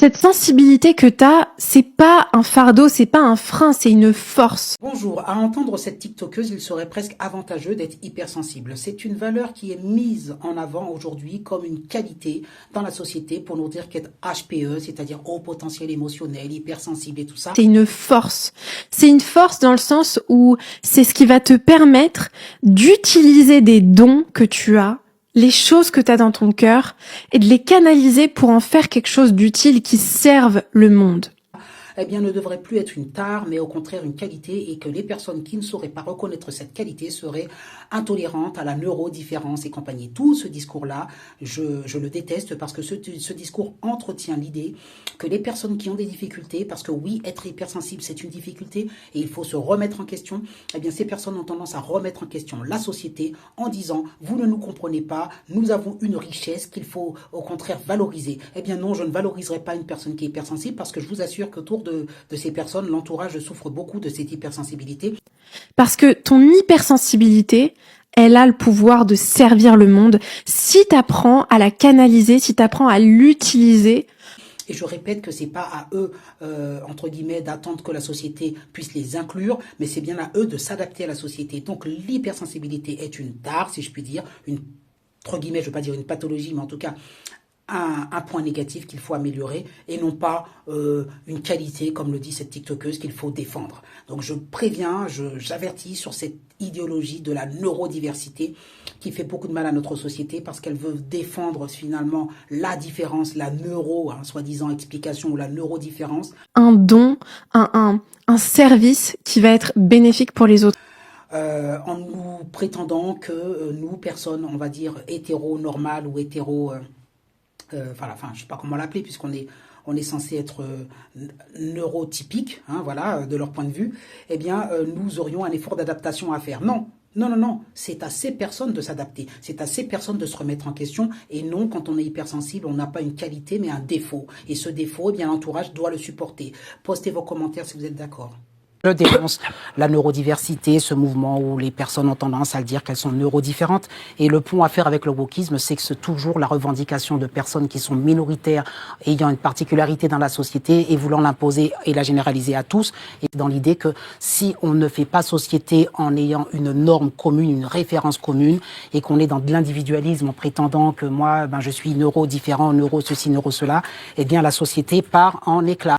Cette sensibilité que t'as, c'est pas un fardeau, c'est pas un frein, c'est une force. Bonjour, à entendre cette TikTokeuse, il serait presque avantageux d'être hypersensible. C'est une valeur qui est mise en avant aujourd'hui comme une qualité dans la société pour nous dire qu'être HPE, c'est-à-dire haut potentiel émotionnel, hypersensible et tout ça. C'est une force. C'est une force dans le sens où c'est ce qui va te permettre d'utiliser des dons que tu as, les choses que tu as dans ton cœur, et de les canaliser pour en faire quelque chose d'utile qui serve le monde. Eh bien, ne devrait plus être une tare, mais au contraire une qualité, et que les personnes qui ne sauraient pas reconnaître cette qualité seraient intolérantes à la neurodifférence et compagnie. Tout ce discours-là, je le déteste parce que ce discours entretient l'idée que les personnes qui ont des difficultés, parce que oui, être hypersensible, c'est une difficulté et il faut se remettre en question, eh bien, ces personnes ont tendance à remettre en question la société en disant, vous ne nous comprenez pas, nous avons une richesse qu'il faut au contraire valoriser. Eh bien non, je ne valoriserai pas une personne qui est hypersensible parce que je vous assure qu'autour de ces personnes, l'entourage souffre beaucoup de cette hypersensibilité. Parce que ton hypersensibilité, elle a le pouvoir de servir le monde si tu apprends à la canaliser, si tu apprends à l'utiliser. Et je répète que c'est pas à eux, entre guillemets, d'attendre que la société puisse les inclure, mais c'est bien à eux de s'adapter à la société. Donc l'hypersensibilité est une tare, si je puis dire, entre guillemets, je ne veux pas dire une pathologie, mais en tout cas, un point négatif qu'il faut améliorer et non pas une qualité, comme le dit cette TikTokeuse, qu'il faut défendre. Donc je préviens, j'avertis sur cette idéologie de la neurodiversité qui fait beaucoup de mal à notre société parce qu'elle veut défendre finalement la différence, la soi-disant explication ou la neurodifférence. Un don, un service qui va être bénéfique pour les autres. En nous prétendant que nous, personnes, on va dire, hétéro-normales ou hétéro... enfin, je sais pas comment l'appeler puisqu'on est censé être neurotypique, hein, voilà, de leur point de vue, eh bien, nous aurions un effort d'adaptation à faire. Non, non, non, non, c'est à ces personnes de s'adapter, c'est à ces personnes de se remettre en question, et non, quand on est hypersensible, on n'a pas une qualité, mais un défaut. Et ce défaut, eh bien, l'entourage doit le supporter. Postez vos commentaires si vous êtes d'accord. Je dénonce la neurodiversité, ce mouvement où les personnes ont tendance à le dire qu'elles sont neurodifférentes. Et le pont à faire avec le wokisme, c'est que c'est toujours la revendication de personnes qui sont minoritaires, ayant une particularité dans la société et voulant l'imposer et la généraliser à tous. Et dans l'idée que si on ne fait pas société en ayant une norme commune, une référence commune, et qu'on est dans de l'individualisme en prétendant que moi, je suis neurodifférent, neuro ceci, neuro cela, eh bien la société part en éclats.